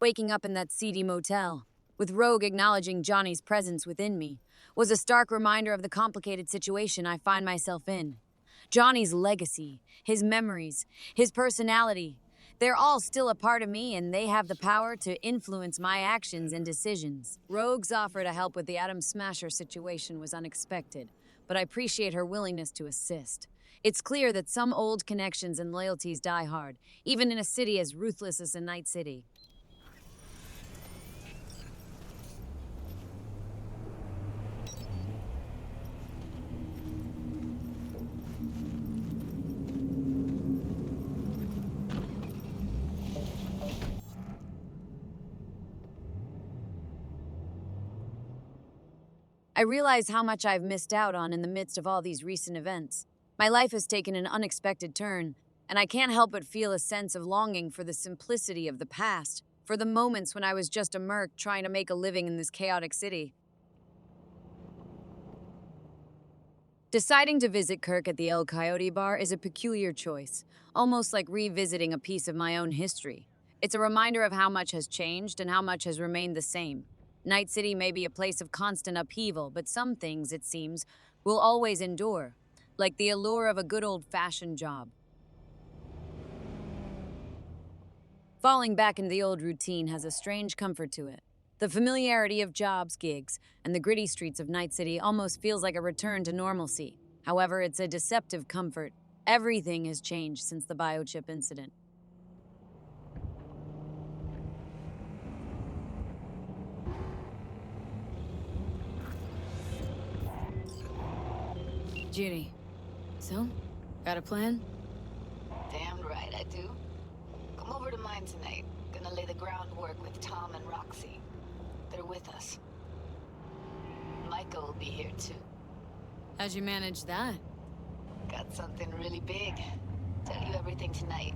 Waking up in that seedy motel, with Rogue acknowledging Johnny's presence within me, was a stark reminder of the complicated situation I find myself in. Johnny's legacy, his memories, his personality, they're all still a part of me and they have the power to influence my actions and decisions. Rogue's offer to help with the Atom Smasher situation was unexpected, but I appreciate her willingness to assist. It's clear that some old connections and loyalties die hard, even in a city as ruthless as a Night City. I realize how much I've missed out on in the midst of all these recent events. My life has taken an unexpected turn, and I can't help but feel a sense of longing for the simplicity of the past, for the moments when I was just a merc trying to make a living in this chaotic city. Deciding to visit Kirk at the El Coyote Bar is a peculiar choice, almost like revisiting a piece of my own history. It's a reminder of how much has changed and how much has remained the same. Night City may be a place of constant upheaval, but some things, it seems, will always endure, like the allure of a good old-fashioned job. Falling back into the old routine has a strange comfort to it. The familiarity of jobs, gigs, and the gritty streets of Night City almost feels like a return to normalcy. However, it's a deceptive comfort. Everything has changed since the biochip incident. Judy, so, got a plan? Damn right I do. Come over to mine tonight. Gonna lay the groundwork with Tom and Roxy. They're with us. Micah will be here too. How'd you manage that? Got something really big. Tell you everything tonight.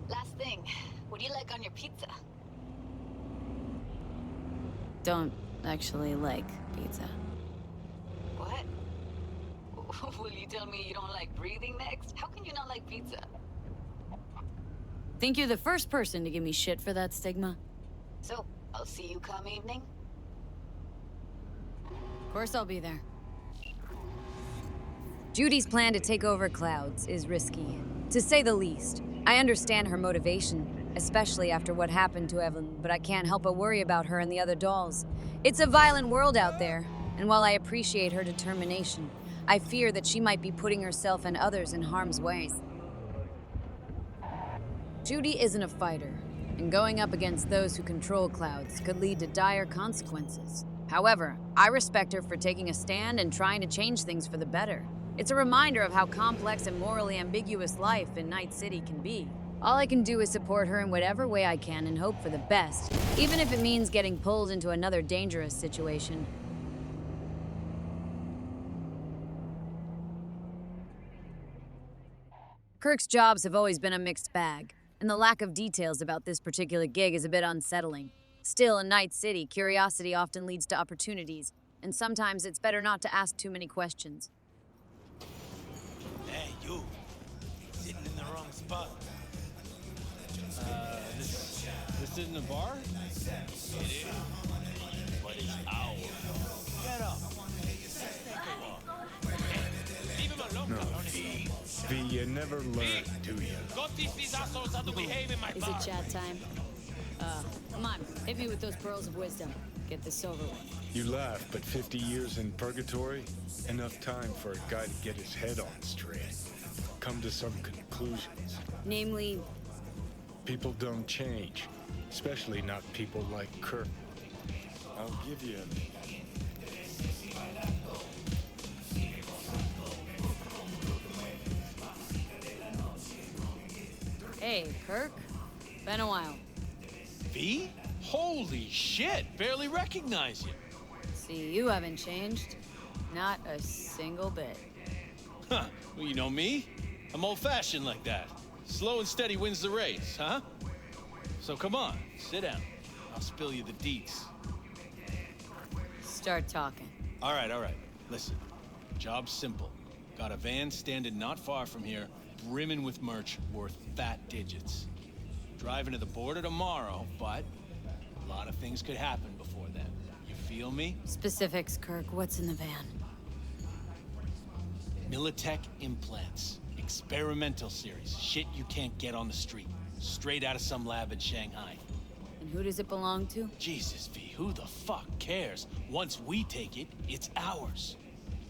Last thing, what do you like on your pizza? Don't actually like pizza. What? Will you tell me you don't like breathing next? How can you not like pizza? Think you're the first person to give me shit for that stigma? So, I'll see you come evening? Of course I'll be there. Judy's plan to take over Clouds is risky, to say the least. I understand her motivation, especially after what happened to Evelyn, but I can't help but worry about her and the other dolls. It's a violent world out there, and while I appreciate her determination, I fear that she might be putting herself and others in harm's way. Judy isn't a fighter, and going up against those who control Clouds could lead to dire consequences. However, I respect her for taking a stand and trying to change things for the better. It's a reminder of how complex and morally ambiguous life in Night City can be. All I can do is support her in whatever way I can and hope for the best, even if it means getting pulled into another dangerous situation. Kirk's jobs have always been a mixed bag, and the lack of details about this particular gig is a bit unsettling. Still, in Night City, curiosity often leads to opportunities, and sometimes it's better not to ask too many questions. Hey, you. Sitting in the wrong spot. This isn't a bar? It is. But it's ours. Get up. Let's take a walk. Hey, leave him alone, cabrones. V, you never learn, do you? Go teach these assholes how to behave in my Is bar. it chat time? Come on, hit me with those pearls of wisdom. Get this over with. You laugh, but 50 years in purgatory? Enough time for a guy to get his head on straight. Come to some conclusions. Namely, People don't change. Especially not people like Kirk. I'll give you... hey, Kirk. Been a while. V? Holy shit! Barely recognize you. See, you haven't changed. Not a single bit. Huh. Well, you know me. I'm old-fashioned like that. Slow and steady wins the race, huh? So come on, sit down. I'll spill you the deets. Start talking. All right. Listen, job's simple. Got a van standing not far from here, brimming with merch worth fat digits. Driving to the border tomorrow, but A lot of things could happen before then. You feel me? Specifics, Kirk. What's in the van? Militech implants. Experimental series. Shit you can't get on the street. Straight out of some lab in Shanghai. And who does it belong to? Jesus, V, who the fuck cares? Once we take it, it's ours.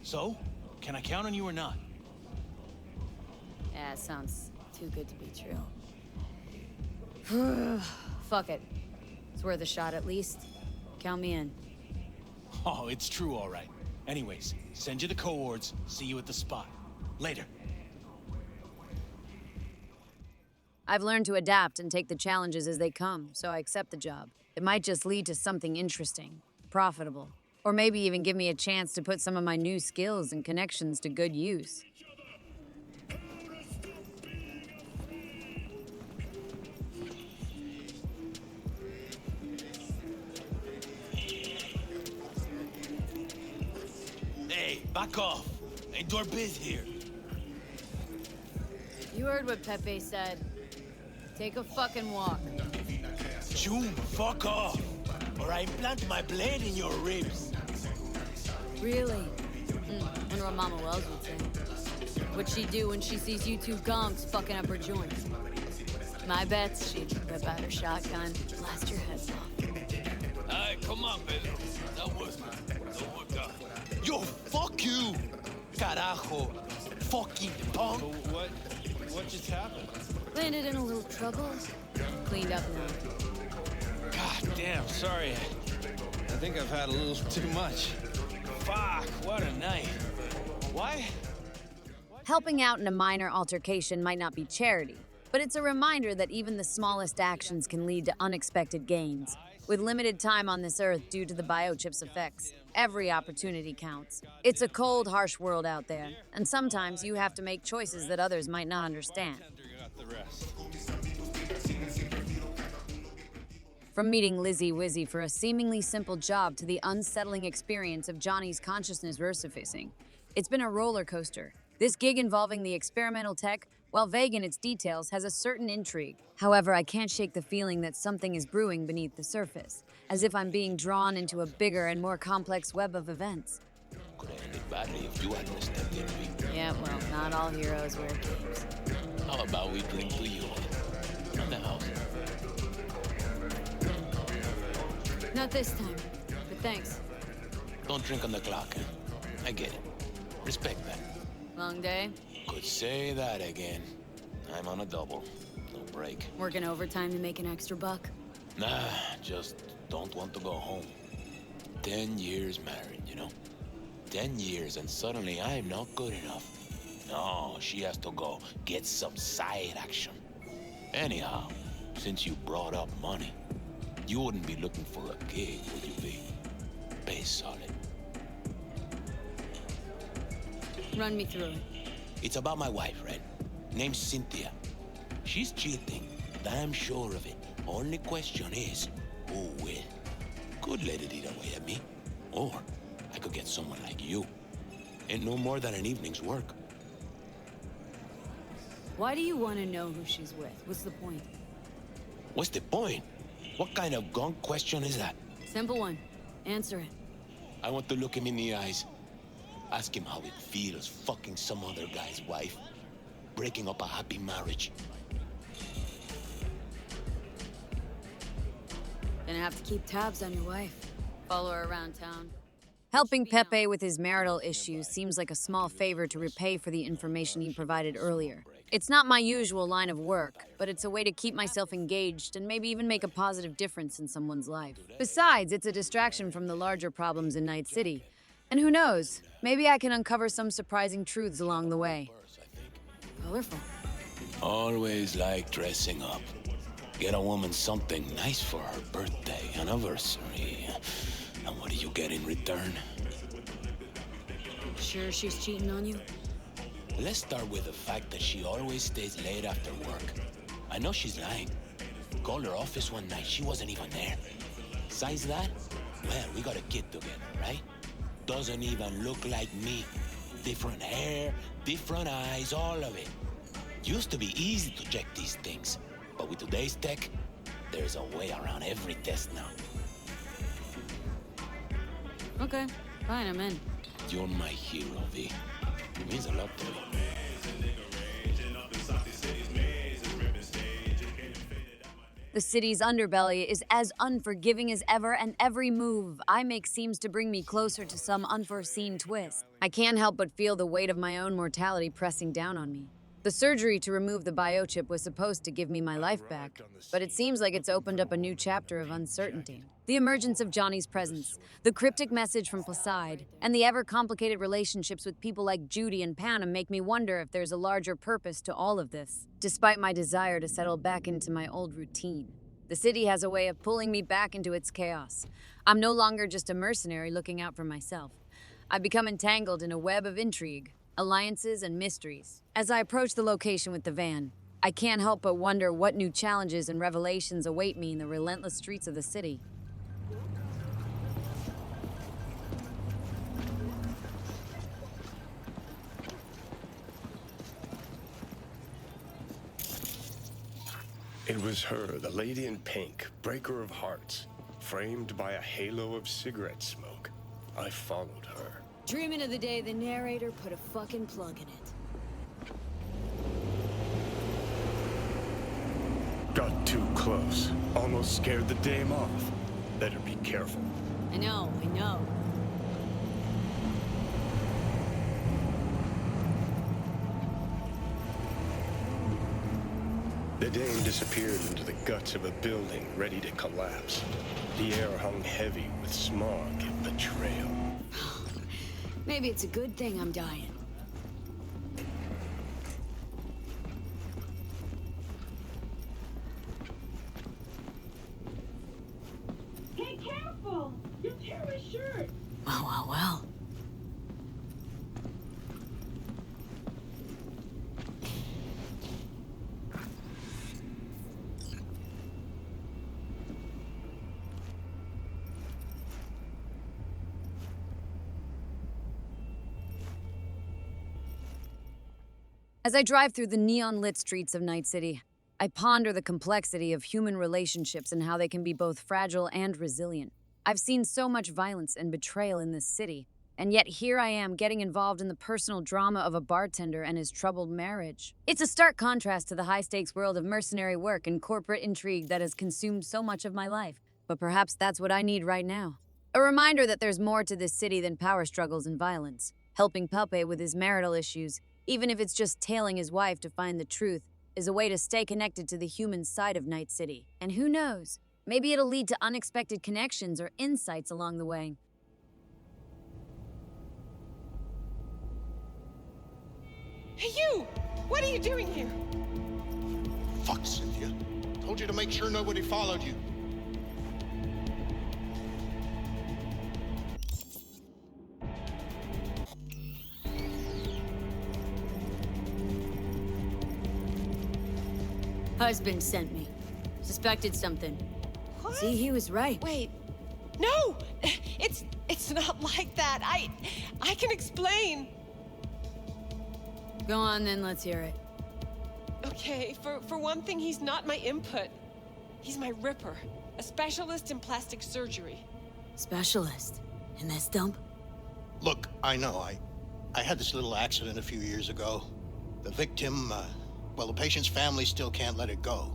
So, can I count on you or not? Yeah, it sounds too good to be true. Fuck it. It's worth a shot at least. Count me in. Oh, it's true, all right. Anyways, send you the coords. See you at the spot. Later. I've learned to adapt and take the challenges as they come, so I accept the job. It might just lead to something interesting, profitable, or maybe even give me a chance to put some of my new skills and connections to good use. Hey, back off. Ain't door biz here. You heard what Pepe said. Take a fucking walk. June, fuck off. Or I implant my blade in your ribs. Really? Wonder what Mama Wells would say. What'd she do when she sees you two gonks fucking up her joints? My bet's she'd whip out her shotgun, blast your heads off. Hey, come on, Pedro. That was Yo, fuck you! Carajo. Fucking punk. What just happened? Landed in a little trouble. Cleaned up now. God damn, sorry. I think I've had a little too much. Fuck, what a night. Why? Helping out in a minor altercation might not be charity, but it's a reminder that even the smallest actions can lead to unexpected gains. With limited time on this earth due to the biochip's effects, every opportunity counts. It's a cold, harsh world out there, and sometimes you have to make choices that others might not understand. Got the rest. From meeting Lizzie Wizzy for a seemingly simple job to the unsettling experience of Johnny's consciousness resurfacing, it's been a roller coaster. This gig involving the experimental tech, while vague in its details, has a certain intrigue. However, I can't shake the feeling that something is brewing beneath the surface, as if I'm being drawn into a bigger and more complex web of events. Could have ended badly if you hadn't stepped in, V. Yeah, well, not all heroes wear capes. How about we drink to you on the house? Not this time, but thanks. Don't drink on the clock, eh? I get it. Respect that. Long day? Could say that again. I'm on a double. No break. Working overtime to make an extra buck? Nah, just don't want to go home. 10 years married, you know? 10 years and suddenly I'm not good enough. No, she has to go get some side action. Anyhow, since you brought up money, you wouldn't be looking for a gig, would you be? Pay solid. Run me through it. It's about my wife, right? Name's Cynthia. She's cheating. Damn sure of it. Only question is, who will? Could let it eat away at me. Or I could get someone like you. Ain't no more than an evening's work. Why do you want to know who she's with? What's the point? What's the point? What kind of gunk question is that? Simple one. Answer it. I want to look him in the eyes. Ask him how it feels fucking some other guy's wife. Breaking up a happy marriage. Gonna have to keep tabs on your wife. Follow her around town. Helping Pepe with his marital issues seems like a small favor to repay for the information he provided earlier. It's not my usual line of work, but it's a way to keep myself engaged and maybe even make a positive difference in someone's life. Besides, it's a distraction from the larger problems in Night City. And who knows, maybe I can uncover some surprising truths along the way. Colorful. Always like dressing up. Get a woman something nice for her birthday, anniversary. And what do you get in return? Sure she's cheating on you? Let's start with the fact that she always stays late after work. I know she's lying. Called her office one night, she wasn't even there. Besides that, well, we got a kid together, right? Doesn't even look like me. Different hair, different eyes, all of it. Used to be easy to check these things, but with today's tech, There's a way around every test now. Okay, fine, I'm in. You're my hero, V. It means a lot to me. The city's underbelly is as unforgiving as ever, and every move I make seems to bring me closer to some unforeseen twist. I can't help but feel the weight of my own mortality pressing down on me. The surgery to remove the biochip was supposed to give me my life back, but it seems like it's opened up a new chapter of uncertainty. The emergence of Johnny's presence, the cryptic message from Placide, and the ever-complicated relationships with people like Judy and Panam make me wonder if there's a larger purpose to all of this, despite my desire to settle back into my old routine. The city has a way of pulling me back into its chaos. I'm no longer just a mercenary looking out for myself. I've become entangled in a web of intrigue, alliances, and mysteries. As I approach the location with the van, I can't help but wonder what new challenges and revelations await me in the relentless streets of the city. It was her, the lady in pink, breaker of hearts, framed by a halo of cigarette smoke. I followed her. Dreaming of the day the narrator put a fucking plug in it. Got too close. Almost scared the dame off. Better be careful. I know. The dame disappeared into the guts of a building ready to collapse. The air hung heavy with smog and betrayal. Maybe it's a good thing I'm dying. Hey, careful! You'll tear my shirt! Well. As I drive through the neon-lit streets of Night City, I ponder the complexity of human relationships and how they can be both fragile and resilient. I've seen so much violence and betrayal in this city, and yet here I am getting involved in the personal drama of a bartender and his troubled marriage. It's a stark contrast to the high-stakes world of mercenary work and corporate intrigue that has consumed so much of my life. But perhaps that's what I need right now. A reminder that there's more to this city than power struggles and violence. Helping Pepe with his marital issues, even if it's just tailing his wife to find the truth, is a way to stay connected to the human side of Night City. And who knows, maybe it'll lead to unexpected connections or insights along the way. Hey, you! What are you doing here? Fuck, Cynthia. Told you to make sure nobody followed you. Husband sent me. Suspected something. What? See, he was right. Wait. No! It's not like that. I can explain. Go on then, let's hear it. Okay, for one thing, he's not my input. He's my ripper. A specialist in plastic surgery. Specialist? In this dump? Look, I know, I had this little accident a few years ago. The victim, well, the patient's family still can't let it go.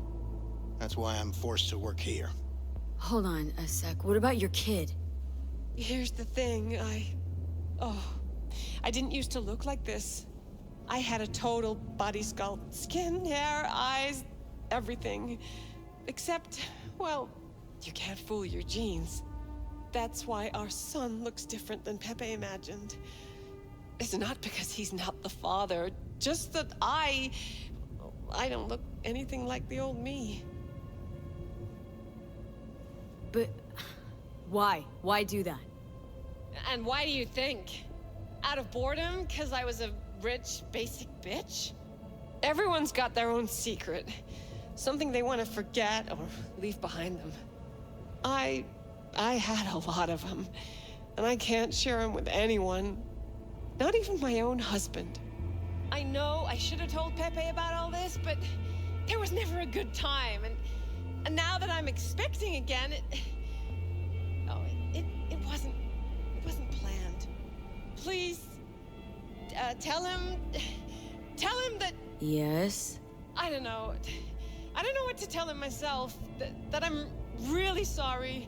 That's why I'm forced to work here. Hold on a sec. What about your kid? Here's the thing, I didn't used to look like this. I had a total body sculpt. Skin, hair, eyes, everything. Except, well, you can't fool your genes. That's why our son looks different than Pepe imagined. It's not because he's not the father, just that I don't look anything like the old me. But why? Why do that? And why do you think? Out of boredom? Because I was a rich, basic bitch? Everyone's got their own secret. Something they want to forget or leave behind them. I had a lot of them. And I can't share them with anyone. Not even my own husband. I know I should have told Pepe about all this, but there was never a good time. And now that I'm I'm expecting again. It wasn't planned. Please, tell him that, Yes? I don't know what to tell him myself. That I'm really sorry.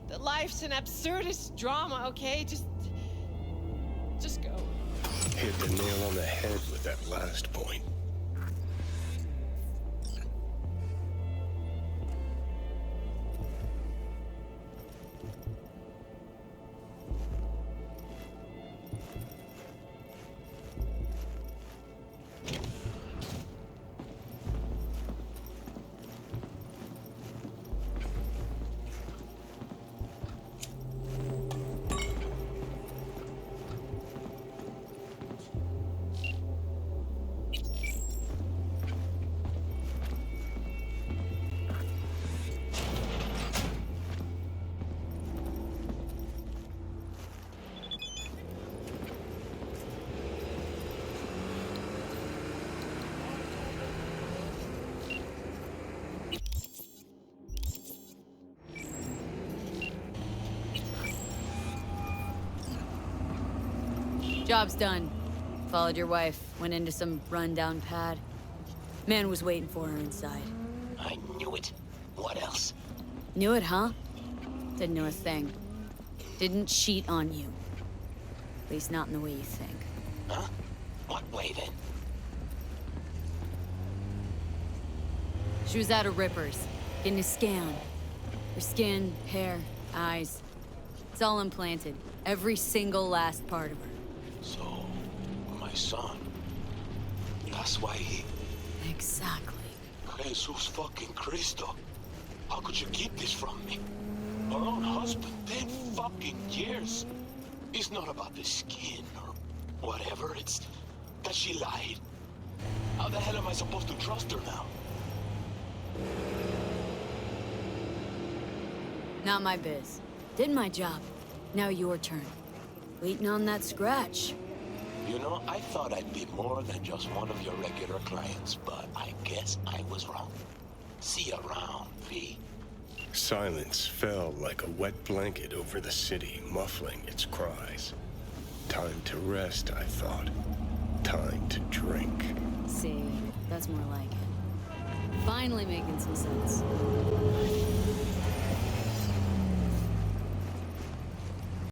That life's an absurdist drama, okay? Just go. Hit the nail on the head with that last point. Job's done. Followed your wife, went into some rundown pad. Man was waiting for her inside. I knew it. What else? Knew it, huh? Didn't know a thing. Didn't cheat on you. At least not in the way you think. Huh? What way then? She was out of Rippers, getting a scan. Her skin, hair, eyes. It's all implanted. Every single last part of her. So, my son. That's why he... Exactly. Jesus fucking Cristo. How could you keep this from me? Our own husband, 10 fucking years. It's not about the skin or whatever, it's that she lied. How the hell am I supposed to trust her now? Not my biz. Did my job. Now your turn. Waiting on that scratch. You know, I thought I'd be more than just one of your regular clients, but I guess I was wrong. See you around, V. Silence fell like a wet blanket over the city, muffling its cries. Time to rest, I thought. Time to drink. See, that's more like it. Finally making some sense.